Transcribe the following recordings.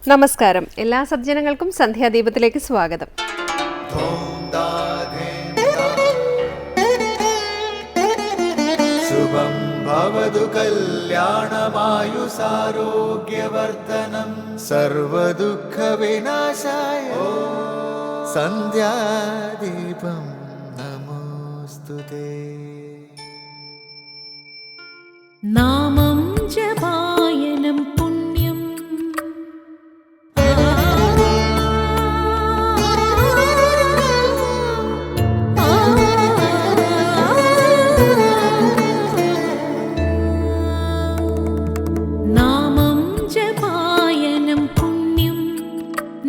നമസ്കാരം. എല്ലാ സജ്ജനങ്ങൾക്കും സന്ധ്യാദീപത്തിലേക്ക് സ്വാഗതം. ശുഭം ഭവതു കല്യാണമായുസാരോഗ്യവർദ്ധനം സർവദുഃഖ വിനാശായ സന്ധ്യാദീപം നമോസ്തുതേ. നാമം ജപായനം പുണ്യം നാമം ജപായനം പുണ്യം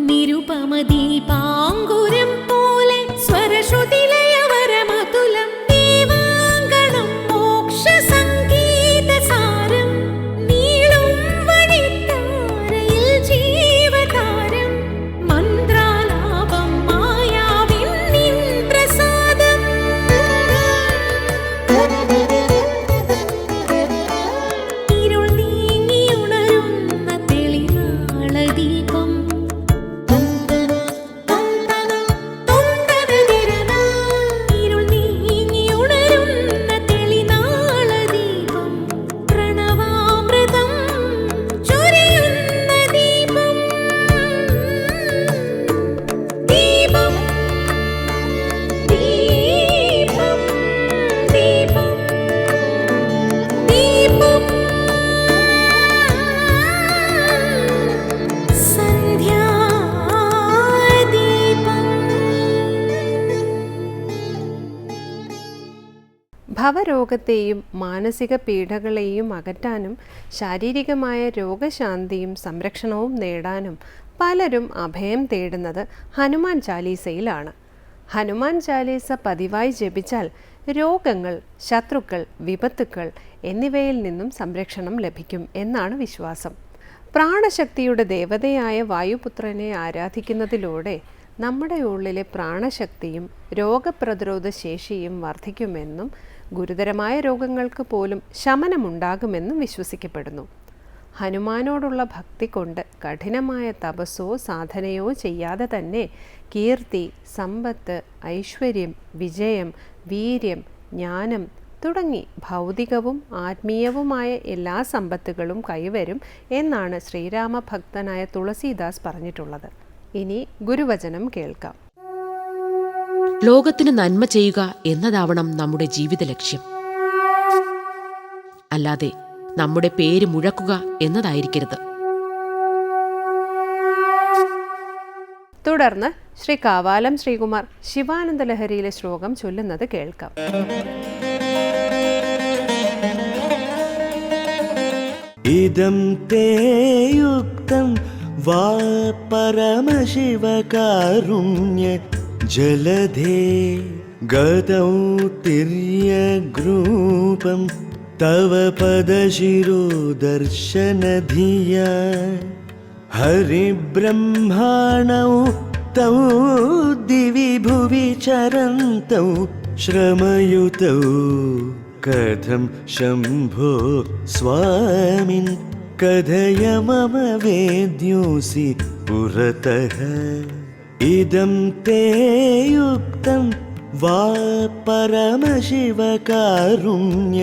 നിരുപമദീപാങ്കുരം പോലെ സ്വരശ്രുതിലയവരമതുലം ദീവാങ്കണം മോക്ഷസംഗീതസാരം നീളും വഴിത്താരയിൽ ജീവതാരം മന്ത്രാലാപം മായാവിൻ നിൻ പ്രസാദം ഇരുൾ നീങ്ങിയുണരുന്ന തെളിനാളദീപം ഇരുൾ നീങ്ങിയുണരുന്ന തെളിനാളദീപം പ്രണവാമൃതം ചൊരിയുന്ന ദീപം ദീപം ദീപം ദീപം ദീപം ഭവരോഗത്തെയും മാനസിക പീഡകളെയും അകറ്റാനും ശാരീരികമായ രോഗശാന്തിയും സംരക്ഷണവും നേടാനും പലരും അഭയം തേടുന്നത് ഹനുമാൻ ചാലീസയിലാണ്. ഹനുമാൻ ചാലീസ പതിവായി ജപിച്ചാൽ രോഗങ്ങൾ, ശത്രുക്കൾ, വിപത്തുക്കൾ എന്നിവയിൽ നിന്നും സംരക്ഷണം ലഭിക്കും എന്നാണ് വിശ്വാസം. പ്രാണശക്തിയുടെ ദേവതയായ വായുപുത്രനെ ആരാധിക്കുന്നതിലൂടെ നമ്മുടെ ഉള്ളിലെ പ്രാണശക്തിയും രോഗപ്രതിരോധ ശേഷിയും വർദ്ധിക്കുമെന്നും ഗുരുതരമായ രോഗങ്ങൾക്ക് പോലും ശമനമുണ്ടാകുമെന്നും വിശ്വസിക്കപ്പെടുന്നു. ഹനുമാനോടുള്ള ഭക്തി കൊണ്ട് കഠിനമായ തപസ്സോ സാധനയോ ചെയ്യാതെ തന്നെ കീർത്തി, സമ്പത്ത്, ഐശ്വര്യം, വിജയം, വീര്യം, ജ്ഞാനം തുടങ്ങി ഭൗതികവും ആത്മീയവുമായ എല്ലാ സമ്പത്തുകളും കൈവരും എന്നാണ് ശ്രീരാമഭക്തനായ തുളസീദാസ് പറഞ്ഞിട്ടുള്ളത്. ഇനി ഗുരുവചനം കേൾക്കാം. ലോകത്തിന് നന്മ ചെയ്യുക എന്നതാവണം നമ്മുടെ ജീവിത ലക്ഷ്യം. അല്ലാതെ നമ്മുടെ പേര് മുഴക്കുക എന്നതായിരിക്കരുത്. തുടർന്ന് ശ്രീ കാവാലം ശ്രീകുമാർ ശിവാനന്ദ ലഹരിയിലെ ശ്ലോകം ചൊല്ലുന്നത് കേൾക്കാം. ഇദം തേ യുക്തം വാ പരമശിവകാരുണ്യ ജലധേ ഗതൗ തിര്യഗ്രൂപം തവ പദശിരോ ദർശനധിയാ ഹരിബ്രഹ്മാണൗ തൗ ദിവി ഭുവി ചരന്തൗ ശ്രമയുതൗ കഥം ശംഭോ സ്വാമിൻ കഥയ മമ വേദ്യോസി പുരതഃ ഇദം തേ യുക്തം വാ പരമശിവകാരുണ്യ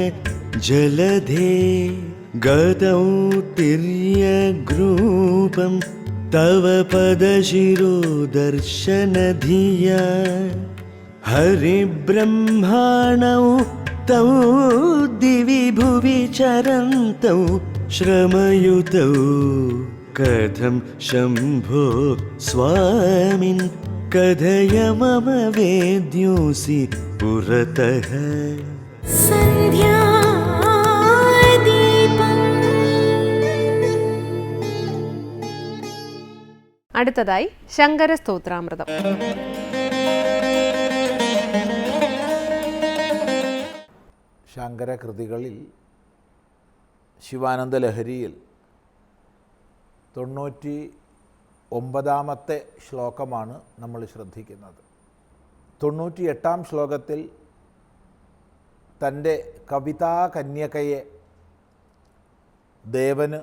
ജലധേ ഗതൗ തിര്യഗ്രൂപം തവ പദശിരോ ദർശനധിയാ ഹരിബ്രഹ്മാണൗ തൗ ദിവി ഭുവി ചരന്തൗ ശ്രമയുതൗ കഥം ശംഭോ സ്വാമിൻ കഥയ മമ വേദ്യോസി പുരതഃ. അടുത്തതായി ശങ്കര സ്തോത്രാമൃതം. ശങ്കരകൃതികളിൽ ശിവാനന്ദ ലഹരിയിൽ 99-ാമത്തെ ശ്ലോകമാണ് നമ്മൾ ശ്രദ്ധിക്കുന്നത്. 98-ാം ശ്ലോകത്തിൽ തൻ്റെ കവിതാകന്യകയെ ദേവന്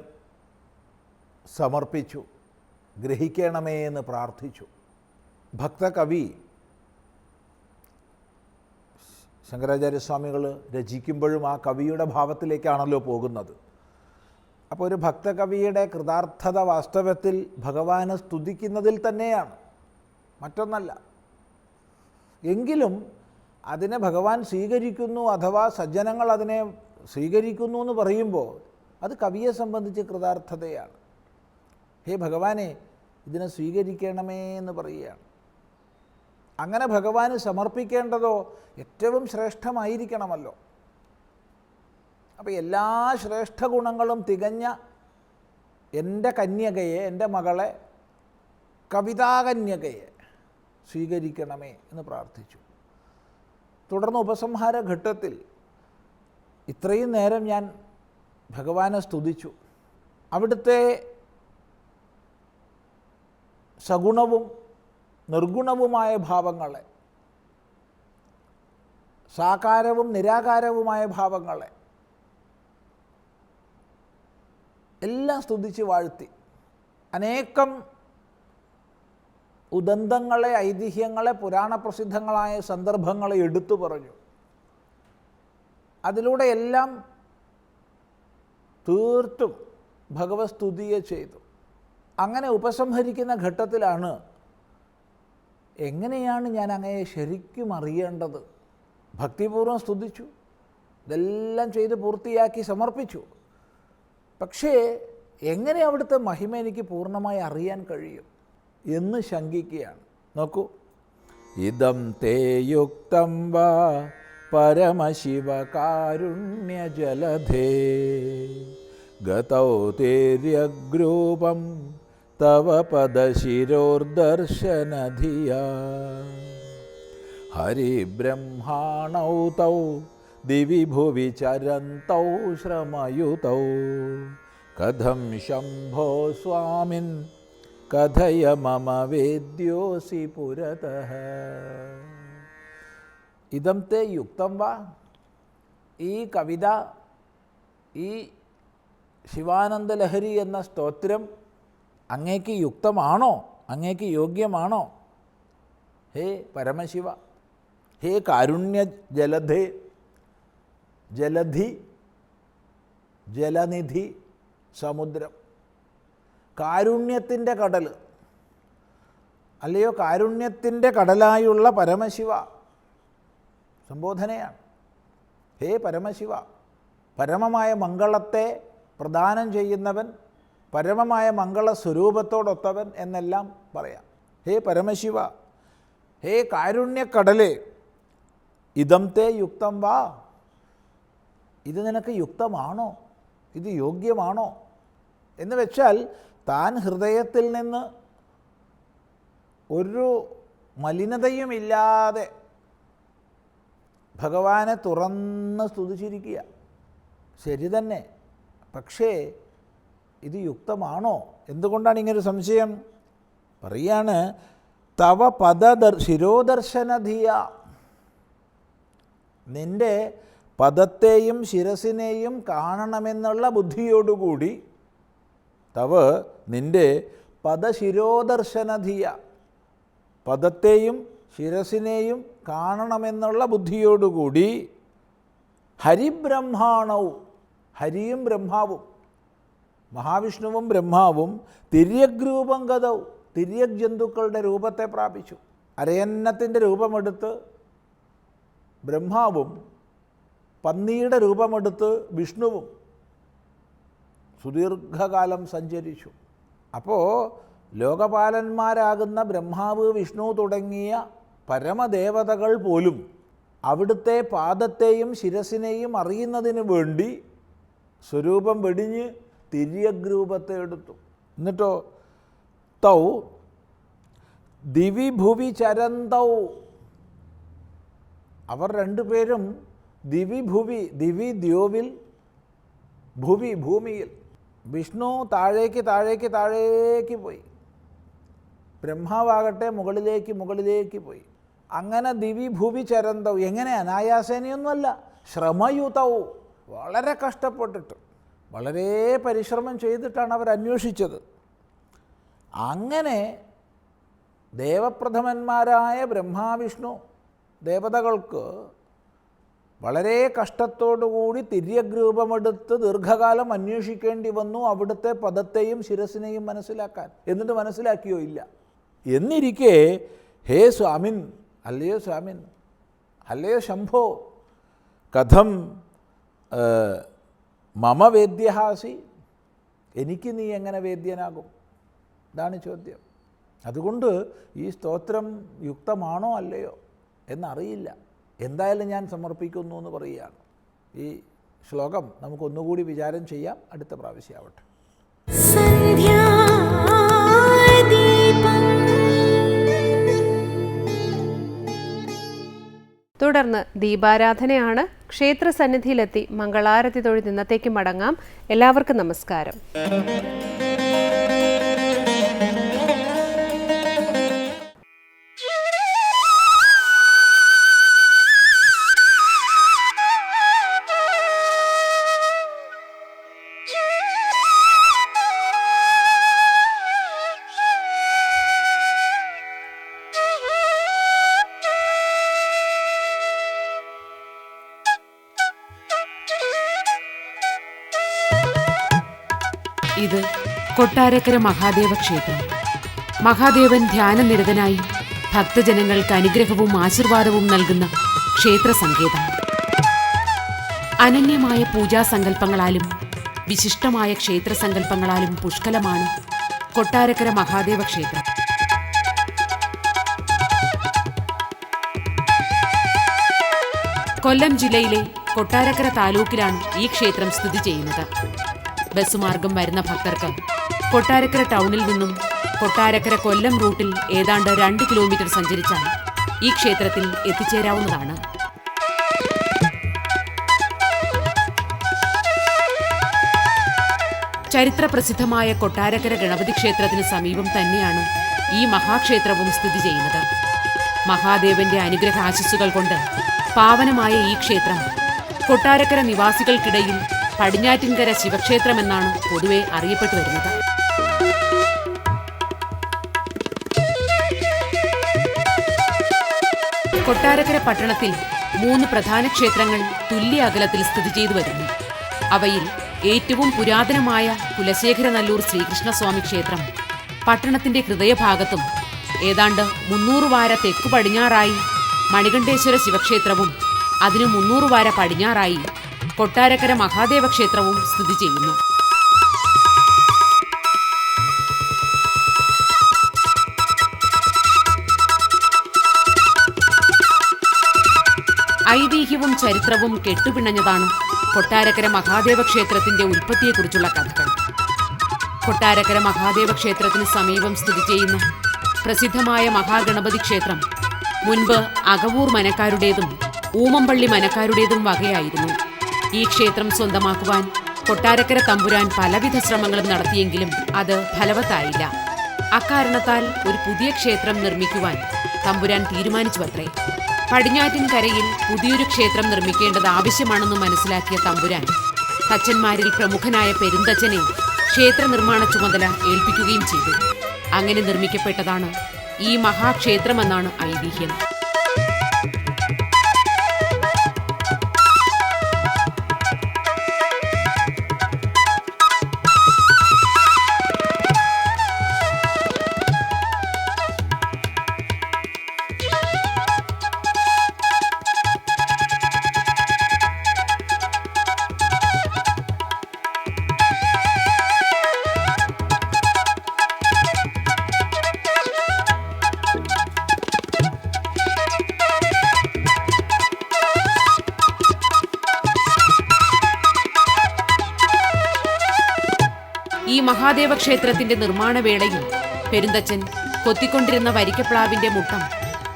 സമർപ്പിച്ചു. ഗ്രഹിക്കണമേ എന്ന് പ്രാർത്ഥിച്ചു. ഭക്തകവി ശങ്കരാചാര്യസ്വാമികൾ രചിക്കുമ്പോഴും ആ കവിയുടെ ഭാവത്തിലേക്കാണല്ലോ പോകുന്നത്. അപ്പോൾ ഒരു ഭക്തകവിയുടെ കൃതാർത്ഥത വാസ്തവത്തിൽ ഭഗവാനെ സ്തുതിക്കുന്നതിൽ തന്നെയാണ്, മറ്റൊന്നല്ല. എങ്കിലും അതിനെ ഭഗവാൻ സ്വീകരിക്കുന്നു അഥവാ സജ്ജനങ്ങൾ അതിനെ സ്വീകരിക്കുന്നു എന്ന് പറയുമ്പോൾ അത് കവിയെ സംബന്ധിച്ച് കൃതാർത്ഥതയാണ്. ഹേ ഭഗവാനെ, ഇതിനെ സ്വീകരിക്കണമേ എന്ന് പറയുകയാണ്. അങ്ങനെ ഭഗവാന് സമർപ്പിക്കേണ്ടതോ ഏറ്റവും ശ്രേഷ്ഠമായിരിക്കണമല്ലോ. അപ്പോൾ എല്ലാ ശ്രേഷ്ഠ ഗുണങ്ങളും തികഞ്ഞ എൻ്റെ കന്യകയെ, എൻ്റെ മകളെ, കവിതാകന്യകയെ സ്വീകരിക്കണമേ എന്ന് പ്രാർത്ഥിച്ചു. തുടർന്ന് ഉപസംഹാര ഘട്ടത്തിൽ ഇത്രയും നേരം ഞാൻ ഭഗവാനെ സ്തുതിച്ചു. അവിടുത്തെ സഗുണവും നിർഗുണവുമായ ഭാവങ്ങളെ, സാകാരവും നിരാകാരവുമായ ഭാവങ്ങളെ എല്ലാം സ്തുതിച്ച് വാഴ്ത്തി. അനേകം ഉദന്തങ്ങളെ, ഐതിഹ്യങ്ങളെ, പുരാണപ്രസിദ്ധങ്ങളായ സന്ദർഭങ്ങളെ എടുത്തു പറഞ്ഞു. അതിലൂടെ എല്ലാം തീർത്തും ഭഗവത് സ്തുതിയെ ചെയ്തു. അങ്ങനെ ഉപസംഹരിക്കുന്ന ഘട്ടത്തിലാണ് എങ്ങനെയാണ് ഞാൻ അങ്ങയെ ശരിക്കും അറിയേണ്ടത്. ഭക്തിപൂർവ്വം സ്തുതിച്ചു, ഇതെല്ലാം ചെയ്ത് പൂർത്തിയാക്കി സമർപ്പിച്ചു. പക്ഷേ എങ്ങനെ അവിടുത്തെ മഹിമ എനിക്ക് പൂർണ്ണമായി അറിയാൻ കഴിയും എന്ന് ശങ്കിക്കുകയാണ്. നോക്കൂ, ഇദം തേ യുക്തം വാ പരമശിവകാരുണ്യജലധേ ഗതൗ തേര്യഗ്രൂപം തവ പദശിരോർദർശനധിയാ ഹരിബ്രഹ്മാണൗ തൗ ദിവി ഭുവി ചരന്തൗ ശ്രമയുതൗ കഥം ശംഭോ സ്വാമിൻ കഥയ മമ വേദ്യോസി പുരതഃ. ഇദം തേ യുക്തം വാ, ഈ കവിത, ഈ ശിവാനന്ദലഹരി എന്ന സ്തോത്രം അങ്ങേക്ക് യുക്തമാണോ, അങ്ങേക്ക് യോഗ്യമാണോ? ഹേ പരമശിവ, ഹേ കാരുണ്യ ജലധേ, ജലധി, ജലനിധി, സമുദ്രം, കാരുണ്യത്തിൻ്റെ കടൽ, അല്ലയോ കാരുണ്യത്തിൻ്റെ കടലായുള്ള പരമശിവ സംബോധനയാണ്. ഹേ പരമശിവ, പരമമായ മംഗളത്തെ പ്രദാനം ചെയ്യുന്നവൻ, പരമമായ മംഗളസ്വരൂപത്തോടൊത്തവൻ എന്നെല്ലാം പറയാം. ഹേ പരമശിവ, ഹേ കാരുണ്യക്കടലേ, ഇദം തേ യുക്തം വാ, ഇത് നിനക്ക് യുക്തമാണോ, ഇത് യോഗ്യമാണോ എന്ന് വെച്ചാൽ താൻ ഹൃദയത്തിൽ നിന്ന് ഒരു മലിനതയുമില്ലാതെ ഭഗവാനെ തുറന്ന് സ്തുതിച്ചിരിക്കുക. ശരി തന്നെ, പക്ഷേ ഇത് യുക്തമാണോ? എന്തുകൊണ്ടാണ് ഇങ്ങനൊരു സംശയം? പറയാണ്, തവ ശിരോദർശനധിയ, നിൻ്റെ പദത്തെയും ശിരസിനെയും കാണണമെന്നുള്ള ബുദ്ധിയോടുകൂടി, തവ നിൻ്റെ പദശിരോദർശനധിയ, പദത്തെയും ശിരസിനെയും കാണണമെന്നുള്ള ബുദ്ധിയോടുകൂടി, ഹരിബ്രഹ്മാണവും, ഹരിയും ബ്രഹ്മാവും, മഹാവിഷ്ണുവും ബ്രഹ്മാവും തിര്യഗ്രൂപം ഗതൗ, തിര്യക് ജന്തുക്കളുടെ രൂപത്തെ പ്രാപിച്ചു. അരയന്നത്തിൻ്റെ രൂപമെടുത്ത് ബ്രഹ്മാവും പന്നിയുടെ രൂപമെടുത്ത് വിഷ്ണുവും സുദീർഘകാലം സഞ്ചരിച്ചു. അപ്പോൾ ലോകപാലന്മാരാകുന്ന ബ്രഹ്മാവ്, വിഷ്ണു തുടങ്ങിയ പരമദേവതകൾ പോലും അവിടുത്തെ പാദത്തെയും ശിരസിനെയും അറിയുന്നതിന് വേണ്ടി സ്വരൂപം വെടിഞ്ഞ് തിര്യഗ്രൂപത്തെ എടുത്തു. എന്നിട്ടോ തൗ ദിവി ഭുവി ചരന്തൗ, അവർ രണ്ടുപേരും ദിവി ഭുവി, ദിവി ദ്യോവിൽ, ഭുവി ഭൂമിയിൽ. വിഷ്ണു താഴേക്ക് താഴേക്ക് താഴേക്ക് പോയി, ബ്രഹ്മാവാകട്ടെ മുകളിലേക്ക് പോയി. അങ്ങനെ ദിവി ഭുവി ചരന്തൗ, എങ്ങനെ? അനായാസേനയൊന്നുമല്ല, ശ്രമയുതൗ, വളരെ കഷ്ടപ്പെട്ടിട്ട്, വളരെ പരിശ്രമം ചെയ്തിട്ടാണ് അവർ അന്വേഷിച്ചത്. അങ്ങനെ ദേവപ്രഥമന്മാരായ ബ്രഹ്മാവിഷ്ണു ദേവതകൾക്ക് വളരെ കഷ്ടത്തോടുകൂടി തിര്യഗ്രൂപമെടുത്ത് ദീർഘകാലം അന്വേഷിക്കേണ്ടി വന്നു അവിടുത്തെ പദത്തെയും ശിരസിനെയും മനസ്സിലാക്കാൻ. എന്നിട്ട് മനസ്സിലാക്കിയോ? ഇല്ല. എന്നിരിക്കെ ഹേ സ്വാമിൻ, അല്ലയോ സ്വാമിൻ, അല്ലയോ ശംഭോ, കഥം മമ വേദ്യഹാസി, എനിക്ക് നീ എങ്ങനെ വേദ്യനാകും? ഇതാണ് ചോദ്യം. അതുകൊണ്ട് ഈ സ്തോത്രം യുക്തമാണോ അല്ലയോ എന്നറിയില്ല. എന്തായാലും ഞാൻ സമർപ്പിക്കുന്നു എന്ന് പറയുകയാണ്. ഈ ശ്ലോകം നമുക്കൊന്നുകൂടി വിചാരം ചെയ്യാം. അടുത്ത പ്രാവശ്യമാവട്ടെ. തുടർന്ന് ദീപാരാധനയാണ്. ക്ഷേത്ര സന്നിധിയിലെത്തി മംഗളാരതി തൊഴുത് ഇന്നത്തേക്ക് മടങ്ങാം. എല്ലാവർക്കും നമസ്കാരം. ഇത് കൊട്ടാരക്കര മഹാദേവ ക്ഷേത്രം. മഹാദേവൻ ധ്യാനനിരതനായി ഭക്തജനങ്ങൾക്ക് അനുഗ്രഹവും ആശീർവാദവും നൽകുന്ന ക്ഷേത്ര സങ്കേതം. അനന്യമായ പൂജാസങ്കല്പങ്ങളാലും വിശിഷ്ടമായ ക്ഷേത്രസങ്കല്പങ്ങളാലും പുഷ്കലമാണ് കൊട്ടാരക്കര മഹാദേവ ക്ഷേത്രം. കൊല്ലം ജില്ലയിലെ കൊട്ടാരക്കര താലൂക്കിലാണ് ഈ ക്ഷേത്രം സ്ഥിതി ചെയ്യുന്നത്. ബസ്സുമാർഗം വരുന്ന ഭക്തർക്ക് കൊട്ടാരക്കര ടൗണിൽ നിന്നും കൊട്ടാരക്കര കൊല്ലം റൂട്ടിൽ ഏതാണ്ട് 2 കിലോമീറ്റർ സഞ്ചരിച്ചാൽ ഈ ക്ഷേത്രത്തിൽ എത്തിച്ചേരാവുന്നതാണ്. ചരിത്രപ്രസിദ്ധമായ കൊട്ടാരക്കര ഗണപതി ക്ഷേത്രത്തിന് സമീപം തന്നെയാണ് ഈ മഹാക്ഷേത്രവും സ്ഥിതി ചെയ്യുന്നത്. മഹാദേവന്റെ അനുഗ്രഹ ആശിസ്സുകൾ കൊണ്ട് പാവനമായ ഈ ക്ഷേത്രം കൊട്ടാരക്കര നിവാസികൾക്കിടയിൽ പടിഞ്ഞാറ്റിൻകര ശിവക്ഷേത്രമെന്നാണ് പൊതുവെ അറിയപ്പെട്ടു വരുന്നത്. കൊട്ടാരക്കര പട്ടണത്തിൽ 3 പ്രധാന ക്ഷേത്രങ്ങൾ തുല്യ അകലത്തിൽ സ്ഥിതി ചെയ്തു വരുന്നു. അവയിൽ ഏറ്റവും പുരാതനമായ കുലശേഖരനല്ലൂർ ശ്രീകൃഷ്ണസ്വാമി ക്ഷേത്രം പട്ടണത്തിന്റെ ഹൃദയഭാഗത്തും ഏതാണ്ട് 300 വാര തെക്കു പടിഞ്ഞാറായി മണികണ്ഠേശ്വര ശിവക്ഷേത്രവും അതിനു 300 വാര പടിഞ്ഞാറായി കൊട്ടാരക്കര മഹാദേവ ക്ഷേത്രവും സ്ഥിതി ചെയ്യുന്നു. ഐതിഹ്യവും ചരിത്രവും കെട്ടുപിണഞ്ഞതാണ് കൊട്ടാരക്കര മഹാദേവ ക്ഷേത്രത്തിന്റെ ഉൽപ്പത്തിയെക്കുറിച്ചുള്ള കഥകൾ. കൊട്ടാരക്കര മഹാദേവ ക്ഷേത്രത്തിന് സമീപം സ്ഥിതി ചെയ്യുന്ന പ്രസിദ്ധമായ മഹാഗണപതി ക്ഷേത്രം മുൻപ് അകവൂർ മനക്കാരുടേതും ഊമമ്പള്ളി മനക്കാരുടേതും വകയായിരുന്നു. ഈ ക്ഷേത്രം സ്വന്തമാക്കുവാൻ കൊട്ടാരക്കര തമ്പുരാൻ പലവിധ ശ്രമങ്ങളും നടത്തിയെങ്കിലും അത് ഫലവത്തായില്ല. അക്കാരണത്താൽ ഒരു പുതിയ ക്ഷേത്രം നിർമ്മിക്കുവാൻ തമ്പുരാൻ തീരുമാനിച്ചുവത്രേ. പടിഞ്ഞാറ്റിൻകരയിൽ പുതിയൊരു ക്ഷേത്രം നിർമ്മിക്കേണ്ടത് ആവശ്യമാണെന്ന് മനസ്സിലാക്കിയ തമ്പുരാൻ തച്ചന്മാരിൽ പ്രമുഖനായ പെരുന്തച്ചനെ ക്ഷേത്ര നിർമ്മാണ ചുമതല ഏൽപ്പിക്കുകയും ചെയ്തു. അങ്ങനെ നിർമ്മിക്കപ്പെട്ടതാണ് ഈ മഹാക്ഷേത്രമെന്നാണ് ഐതിഹ്യം. ഈ മഹാദേവ ക്ഷേത്രത്തിന്റെ നിർമ്മാണ വേളയിൽ പെരുന്തച്ചൻ കൊത്തിക്കൊണ്ടിരുന്ന വരിക്കപ്ലാവിന്റെ മുട്ടം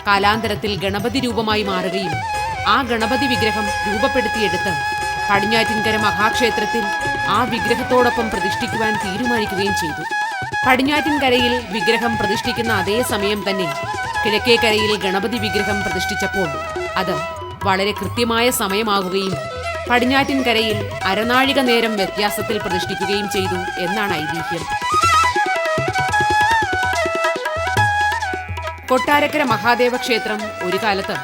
കാലാന്തരത്തിൽ ഗണപതി രൂപമായി മാറുകയും ആ ഗണപതി വിഗ്രഹം രൂപപ്പെടുത്തിയെടുത്ത് പടിഞ്ഞാറ്റിൻകര മഹാക്ഷേത്രത്തിൽ ആ വിഗ്രഹത്തോടൊപ്പം പ്രതിഷ്ഠിക്കുവാൻ തീരുമാനിക്കുകയും ചെയ്തു. പടിഞ്ഞാറ്റിൻകരയിൽ വിഗ്രഹം പ്രതിഷ്ഠിക്കുന്ന അതേ സമയം തന്നെ കിഴക്കേക്കരയിൽ ഗണപതി വിഗ്രഹം പ്രതിഷ്ഠിച്ചപ്പോൾ അത് വളരെ കൃത്യമായ സമയമാകുകയും പടിഞ്ഞാറ്റിൻകരയിൽ അരനാഴിക നേരം വ്യത്യാസത്തിൽ പ്രതിഷ്ഠിക്കുകയും ചെയ്തു എന്നാണ് ഐതിഹ്യം. കൊട്ടാരക്കര മഹാദേവ ക്ഷേത്രം ഒരു കാലത്ത്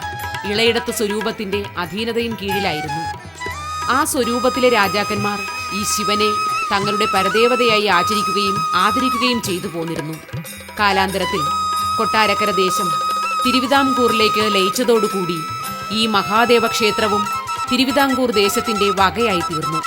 ഇളയിടത്ത് സ്വരൂപത്തിന്റെ അധീനതയും കീഴിലായിരുന്നു. ആ സ്വരൂപത്തിലെ രാജാക്കന്മാർ ഈ ശിവനെ തങ്ങളുടെ പരദേവതയായി ആചരിക്കുകയും ആദരിക്കുകയും ചെയ്തു പോന്നിരുന്നു. കാലാന്തരത്തിൽ കൊട്ടാരക്കര ദേശം തിരുവിതാംകൂറിലേക്ക് ലയിച്ചതോടുകൂടി ഈ മഹാദേവ ക്ഷേത്രവും തിരുവിതാംകൂർ ദേശത്തിന്റെ വകയായി തീർന്നു.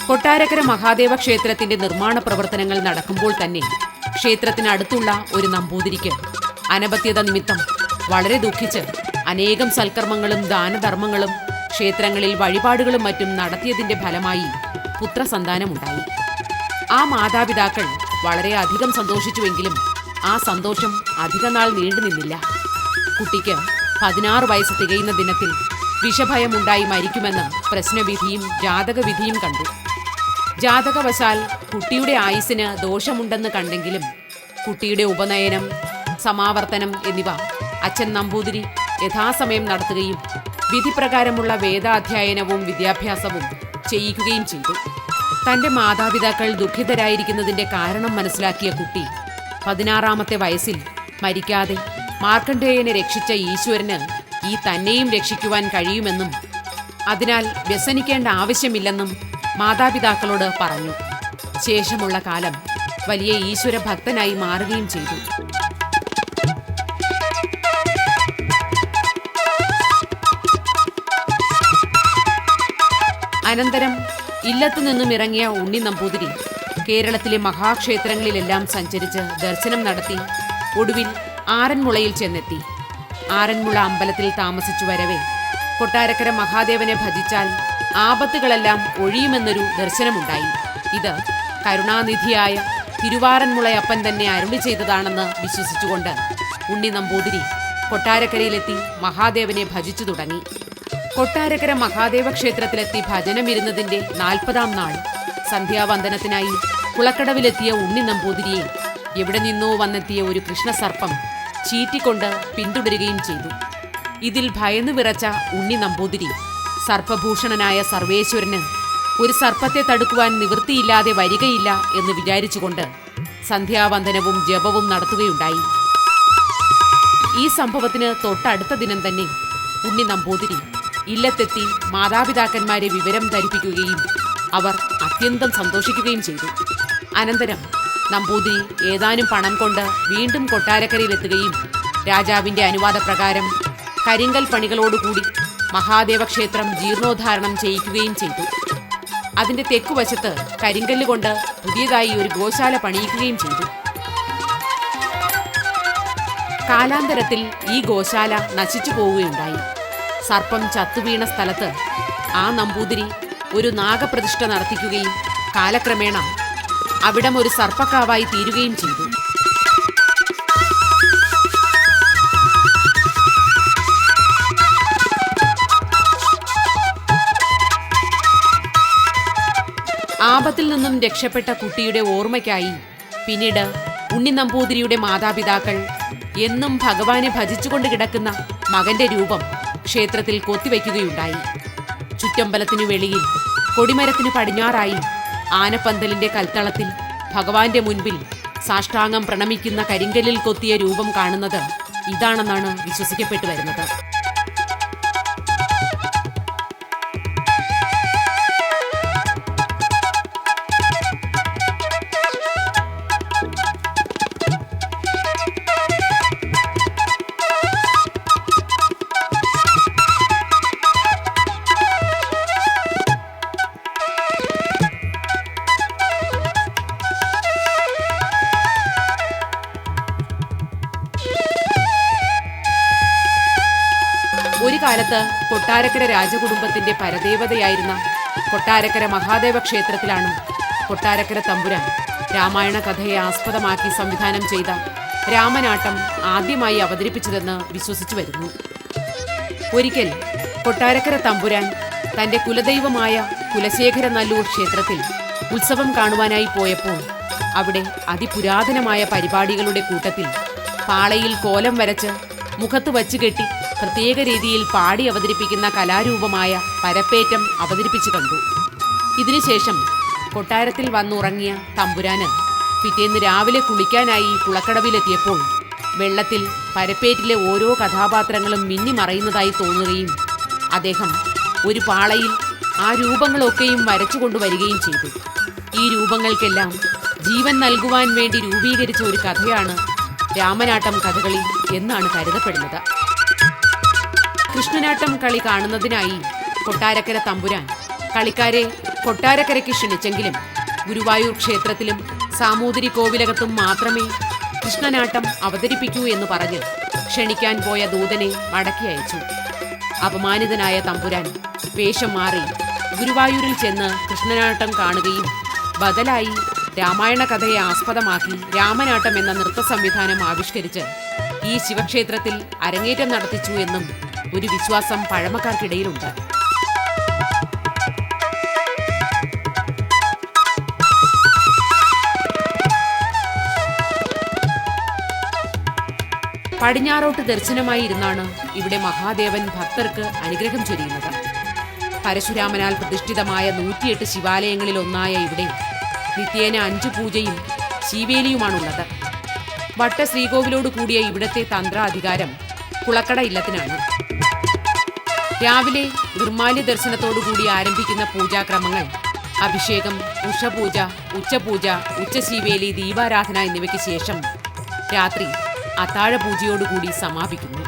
കൊട്ടാരക്കര മഹാദേവ ക്ഷേത്രത്തിന്റെ നിർമ്മാണ പ്രവർത്തനങ്ങൾ നടക്കുമ്പോൾ തന്നെ ക്ഷേത്രത്തിനടുത്തുള്ള ഒരു നമ്പൂതിരിക്ക് അനപത്യത നിമിത്തം വളരെ ദുഃഖിച്ച് അനേകം സൽക്കർമ്മങ്ങളും ദാനധർമ്മങ്ങളും ക്ഷേത്രങ്ങളിൽ വഴിപാടുകളും മറ്റും നടത്തിയതിന്റെ ഫലമായി പുത്രസന്താനമുണ്ടായി. ആ മാതാപിതാക്കൾ വളരെ അധികം സന്തോഷിച്ചുവെങ്കിലും ആ സന്തോഷം അധികനാൾ നീണ്ടുനിന്നില്ല. കുട്ടിക്ക് 16 വയസ്സ് തികയുന്ന ദിനത്തിൽ വിഷഭയമുണ്ടായി മരിക്കുമെന്ന് പ്രശ്നവിധിയും ജാതകവിധിയും കണ്ടു. ജാതകവശാൽ കുട്ടിയുടെ ആയുസ്സിന് ദോഷമുണ്ടെന്ന് കണ്ടെങ്കിലും കുട്ടിയുടെ ഉപനയനം, സമാവർത്തനം എന്നിവ അച്ഛൻ നമ്പൂതിരി യഥാസമയം നടത്തുകയും വിധിപ്രകാരമുള്ള വേദാധ്യയനവും വിദ്യാഭ്യാസവും ചെയ്യിക്കുകയും ചെയ്തു. തന്റെ മാതാപിതാക്കൾ ദുഃഖിതരായിരിക്കുന്നതിന്റെ കാരണം മനസ്സിലാക്കിയ കുട്ടി 16ാമത്തെ വയസ്സിൽ മരിക്കാതെ മാർക്കണ്ഡേയനെ രക്ഷിച്ച ഈശ്വരന് ഈ തന്നെയും രക്ഷിക്കുവാൻ കഴിയുമെന്നും അതിനാൽ വ്യസനിക്കേണ്ട ആവശ്യമില്ലെന്നും മാതാപിതാക്കളോട് പറഞ്ഞു. ശേഷമുള്ള കാലം വലിയ ഈശ്വര ഭക്തനായി മാറുകയും ചെയ്തു. അനന്തരം ഇല്ലത്തു നിന്നും ഇറങ്ങിയ ഉണ്ണി നമ്പൂതിരി കേരളത്തിലെ മഹാക്ഷേത്രങ്ങളിലെല്ലാം സഞ്ചരിച്ച് ദർശനം നടത്തി ഒടുവിൽ ആറന്മുളയിൽ ചെന്നെത്തി. ആറന്മുള അമ്പലത്തിൽ താമസിച്ചു വരവേ കൊട്ടാരക്കര മഹാദേവനെ ഭജിച്ചാൽ ആപത്തുകളെല്ലാം ഒഴിയുമെന്നൊരു ദർശനമുണ്ടായി. ഇത് കരുണാനിധിയായ തിരുവാറന്മുളയപ്പൻ തന്നെ അരുളി ചെയ്തതാണെന്ന് വിശ്വസിച്ചുകൊണ്ട് ഉണ്ണി നമ്പൂതിരി കൊട്ടാരക്കരയിലെത്തി മഹാദേവനെ ഭജിച്ചു തുടങ്ങി. കൊട്ടാരക്കര മഹാദേവ ക്ഷേത്രത്തിലെത്തി ഭജനമിരുന്നതിന്റെ 40ാം നാൾ സന്ധ്യാവന്ദനത്തിനായി കുളക്കടവിലെത്തിയ ഉണ്ണി നമ്പൂതിരിയെ എവിടെ നിന്നോ വന്നെത്തിയ ഒരു കൃഷ്ണസർപ്പം ചീറ്റിക്കൊണ്ട് പിന്തുടരുകയും ചെയ്തു. ഇതിൽ ഭയന്നു വിറച്ച ഉണ്ണി നമ്പൂതിരി സർപ്പഭൂഷണനായ സർവേശ്വരന് ഒരു സർപ്പത്തെ തടുക്കുവാൻ നിവൃത്തിയില്ലാതെ വരികയില്ല എന്ന് വിചാരിച്ചുകൊണ്ട് സന്ധ്യാവന്ദനവും ജപവും നടത്തുകയുണ്ടായി. ഈ സംഭവത്തിന് തൊട്ടടുത്ത ദിനം തന്നെ ഉണ്ണി നമ്പൂതിരി ഇല്ലത്തെത്തി മാതാപിതാക്കന്മാരെ വിവരം ധരിപ്പിക്കുകയും അവർ അത്യന്തം സന്തോഷിക്കുകയും ചെയ്തു. അനന്തരം നമ്പൂതിരി ഏതാനും പണം കൊണ്ട് വീണ്ടും കൊട്ടാരക്കരയിലെത്തുകയും രാജാവിന്റെ അനുവാദപ്രകാരം കരിങ്കൽ പണികളോടുകൂടി മഹാദേവ ക്ഷേത്രം ജീർണോദ്ധാരണം ചെയ്യിക്കുകയും ചെയ്തു. അതിന്റെ തെക്കുവശത്ത് കരിങ്കല്ല് കൊണ്ട് പുതിയതായി ഒരു ഗോശാല പണിയിക്കുകയും ചെയ്തു. കാലാന്തരത്തിൽ ഈ ഗോശാല നശിച്ചു പോവുകയുണ്ടായി. സർപ്പം ചത്തുവീണ സ്ഥലത്ത് ആ നമ്പൂതിരി ഒരു നാഗപ്രതിഷ്ഠ നടത്തിക്കുകയും കാലക്രമേണ അവിടം ഒരു സർപ്പക്കാവായി തീരുകയും ചെയ്തു. ആപത്തിൽ നിന്നും രക്ഷപ്പെട്ട കുട്ടിയുടെ ഓർമ്മയ്ക്കായി പിന്നീട് ഉണ്ണി നമ്പൂതിരിയുടെ മാതാപിതാക്കൾ എന്നും ഭഗവാനെ ഭജിച്ചുകൊണ്ട് കിടക്കുന്ന മകന്റെ രൂപം ക്ഷേത്രത്തിൽ കൊത്തിവയ്ക്കുകയുണ്ടായി. ചുറ്റമ്പലത്തിനു വെളിയിൽ കൊടിമരത്തിനു പടിഞ്ഞാറായി ആനപ്പന്തലിന്റെ കൽത്തളത്തിൽ ഭഗവാന്റെ മുൻപിൽ സാഷ്ടാംഗം പ്രണമിക്കുന്ന കരിങ്കല്ലിൽ കൊത്തിയ രൂപം കാണുന്നത് ഇതാണെന്നാണ് വിശ്വസിക്കപ്പെട്ടു വരുന്നത്. ഒരു കാലത്ത് കൊട്ടാരക്കര രാജകുടുംബത്തിന്റെ പരദേവതയായിരുന്ന കൊട്ടാരക്കര മഹാദേവ ക്ഷേത്രത്തിലാണ് കൊട്ടാരക്കര തമ്പുരാൻ രാമായണ കഥയെ ആസ്പദമാക്കി സംവിധാനം ചെയ്ത രാമനാട്ടം ആദ്യമായി അവതരിപ്പിച്ചതെന്ന് വിശ്വസിച്ചു വരുന്നു. ഒരിക്കൽ കൊട്ടാരക്കര തമ്പുരാൻ തന്റെ കുലദൈവമായ കുലശേഖര നല്ലൂർ ക്ഷേത്രത്തിൽ ഉത്സവം കാണുവാനായി പോയപ്പോൾ അവിടെ അതിപുരാതനമായ പരിപാടികളുടെ കൂട്ടത്തിൽ പാളയിൽ കോലം വരച്ച് മുഖത്ത് വച്ചു കെട്ടി പ്രത്യേക രീതിയിൽ പാടി അവതരിപ്പിക്കുന്ന കലാരൂപമായ പരപ്പേറ്റം അവതരിപ്പിച്ചു കണ്ടു. ഇതിനുശേഷം കൊട്ടാരത്തിൽ വന്നുറങ്ങിയ തമ്പുരാന് പിറ്റേന്ന് രാവിലെ കുളിക്കാനായി കുളക്കടവിലെത്തിയപ്പോൾ വെള്ളത്തിൽ പരപ്പേറ്റിലെ ഓരോ കഥാപാത്രങ്ങളും മിന്നിമറയുന്നതായി തോന്നുകയും അദ്ദേഹം ഒരു പാളയിൽ ആ രൂപങ്ങളൊക്കെയും വരച്ചു കൊണ്ടുവരികയും ചെയ്തു. ഈ രൂപങ്ങൾക്കെല്ലാം ജീവൻ നൽകുവാൻ വേണ്ടി രൂപീകരിച്ച ഒരു കഥയാണ് രാമനാട്ടം കഥകളി എന്നാണ് കരുതപ്പെടുന്നത്. കൃഷ്ണനാട്ടം കളി കാണുന്നതിനായി കൊട്ടാരക്കര തമ്പുരാൻ കളിക്കാരെ കൊട്ടാരക്കരയ്ക്ക് ക്ഷണിച്ചെങ്കിലും ഗുരുവായൂർ ക്ഷേത്രത്തിലും സാമൂതിരി കോവിലകത്തും മാത്രമേ കൃഷ്ണനാട്ടം അവതരിപ്പിക്കൂ എന്ന് പറഞ്ഞ് ക്ഷണിക്കാൻ പോയ ദൂതനെ മടക്കി അയച്ചു. അപമാനിതനായ തമ്പുരാൻ വേഷം മാറി ഗുരുവായൂരിൽ ചെന്ന് കൃഷ്ണനാട്ടം കാണുകയും ബദലായി രാമായണ കഥയെ ആസ്പദമാക്കി രാമനാട്ടം എന്ന നൃത്ത സംവിധാനം ആവിഷ്കരിച്ച് ഈ ശിവക്ഷേത്രത്തിൽ അരങ്ങേറ്റം നടത്തിച്ചു എന്നും ഒരു വിശ്വാസം പഴമക്കാർക്കിടയിലുണ്ട്. പടിഞ്ഞാറോട്ട് ദർശനമായി ഇരുന്നാണ് ഇവിടെ മഹാദേവൻ ഭക്തർക്ക് അനുഗ്രഹം ചൊരിയുന്നത്. പരശുരാമനാൽ പ്രതിഷ്ഠിതമായ 108 ശിവാലയങ്ങളിൽ ഒന്നായ ഇവിടെ നിത്യേന 5 പൂജയും ശീവേലിയുമാണുള്ളത്. വട്ട ശ്രീകോവിലോട് കൂടിയ ഇവിടത്തെ തന്ത്രാധികാരം കുളക്കട ഇല്ലത്തിനാണ്. രാവിലെ നിർമ്മാല്യ ദർശനത്തോടുകൂടി ആരംഭിക്കുന്ന പൂജാക്രമങ്ങൾ അഭിഷേകം, ഉഷപൂജ, ഉച്ചപൂജ, ഉച്ചശീവേലി, ദീപാരാധന എന്നിവയ്ക്ക് ശേഷം രാത്രി അത്താഴ പൂജയോടുകൂടി സമാപിക്കുന്നു.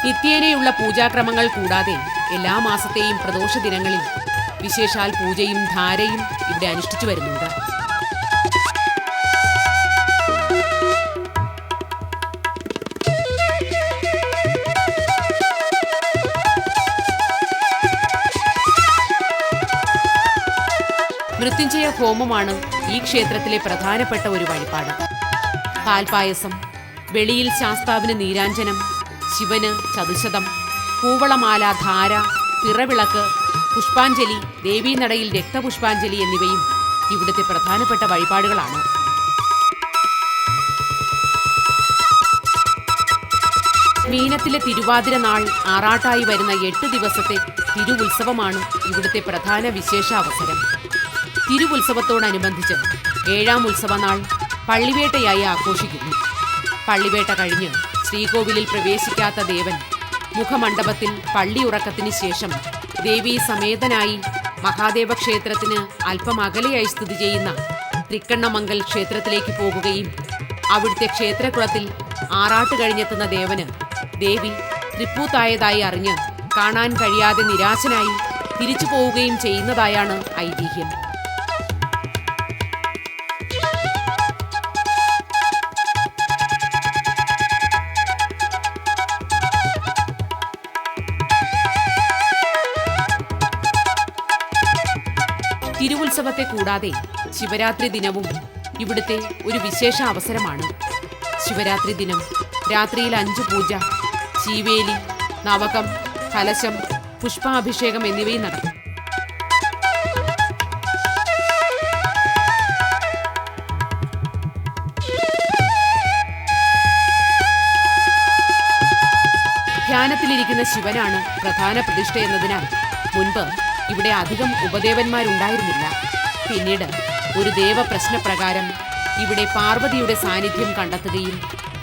നിത്യേനയുള്ള പൂജാക്രമങ്ങൾ കൂടാതെ എല്ലാ മാസത്തെയും പ്രദോഷ ദിനങ്ങളിൽ വിശേഷാൽ പൂജയും ധാരയും ഇവിടെ അനുഷ്ഠിച്ചു വരുന്നുണ്ട്. മൃത്യുഞ്ജയ ഹോമമാണ് ഈ ക്ഷേത്രത്തിലെ പ്രധാനപ്പെട്ട ഒരു വഴിപാട്. പാൽപായസം, വെളിയിൽ ശാസ്താവിന് നീരാഞ്ജനം, ശിവന് ചതുശതം, കൂവളമാല, ധാര, പിറവിളക്ക്, പുഷ്പാഞ്ജലി, ദേവീനടയിൽ രക്തപുഷ്പാഞ്ജലി എന്നിവയും ഇവിടുത്തെ പ്രധാനപ്പെട്ട വഴിപാടുകളാണ്. മീനത്തിലെ തിരുവാതിര നാൾ ആറാട്ടായി വരുന്ന 8 ദിവസത്തെ തിരുവുത്സവമാണ് ഇവിടുത്തെ പ്രധാന വിശേഷാവസരം. തിരുവുത്സവത്തോടനുബന്ധിച്ച് 7ാം ഉത്സവനാൾ പള്ളിവേട്ടയായി ആഘോഷിക്കുന്നു. പള്ളിവേട്ട കഴിഞ്ഞ് ശ്രീകോവിലിൽ പ്രവേശിക്കാത്ത ദേവൻ മുഖമണ്ഡപത്തിൽ പള്ളിയുറക്കത്തിന് ശേഷം ദേവീ സമേതനായി മഹാദേവ ക്ഷേത്രത്തിന് അല്പം അകലെയായി സ്ഥിതി ചെയ്യുന്ന തൃക്കണ്ണമംഗൽ ക്ഷേത്രത്തിലേക്ക് പോകുകയും അവിടുത്തെ ക്ഷേത്രകുളത്തിൽ ആറാട്ട് കഴിഞ്ഞെത്തുന്ന ദേവന് ദേവി തൃപ്പൂത്തായതായി അറിഞ്ഞ് കാണാൻ കഴിയാതെ നിരാശനായി തിരിച്ചു പോവുകയും ചെയ്യുന്നതായാണ് ഐതിഹ്യം. തിരുവുത്സവത്തെ കൂടാതെ ശിവരാത്രി ദിനവും ഇവിടുത്തെ ഒരു വിശേഷ അവസരമാണ്. ശിവരാത്രി ദിനം രാത്രിയിൽ 5 പൂജ, ശീവേലി, നവകം, കലശം, പുഷ്പാഭിഷേകം എന്നിവയും നടക്കും. ധ്യാനത്തിലിരിക്കുന്ന ശിവനാണ് പ്രധാന പ്രതിഷ്ഠ എന്നതിനാൽ മുൻപ് ഇവിടെ അധികം ഉപദേവന്മാരുണ്ടായിരുന്നില്ല. പിന്നീട് ഒരു ദേവപ്രശ്നപ്രകാരം ഇവിടെ പാർവതിയുടെ സാന്നിധ്യം കണ്ടെത്തുകയും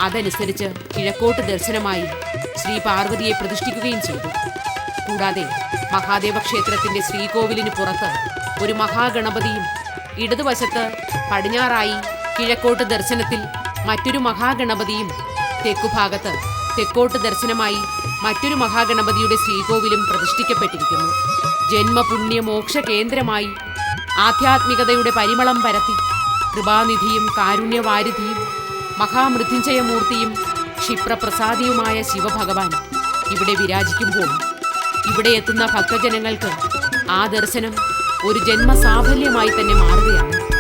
അതനുസരിച്ച് കിഴക്കോട്ട് ദർശനമായി ശ്രീ പാർവതിയെ പ്രതിഷ്ഠിക്കുകയും ചെയ്തു. കൂടാതെ മഹാദേവ ക്ഷേത്രത്തിന്റെ ശ്രീകോവിലിന് പുറത്ത് ഒരു മഹാഗണപതിയും ഇടതുവശത്ത് പടിഞ്ഞാറായി കിഴക്കോട്ട് ദർശനത്തിൽ മറ്റൊരു മഹാഗണപതിയും തെക്കുഭാഗത്ത് തെക്കോട്ട് ദർശനമായി മറ്റൊരു മഹാഗണപതിയുടെ ശ്രീകോവിലും പ്രതിഷ്ഠിക്കപ്പെട്ടിരിക്കുന്നു. ജന്മപുണ്യ മോക്ഷ കേന്ദ്രമായി ആധ്യാത്മികതയുടെ പരിമളം പരത്തി കൃപാനിധിയും കാരുണ്യവാരിധിയും മഹാമൃത്യുഞ്ജയമൂർത്തിയും ക്ഷിപ്രപ്രസാദിയുമായ ശിവഭഗവാൻ ഇവിടെ വിരാജിക്കുമ്പോൾ ഇവിടെ എത്തുന്ന ഭക്തജനങ്ങൾക്ക് ആ ദർശനം ഒരു ജന്മസാഫല്യമായി തന്നെ മാറുകയാണ്.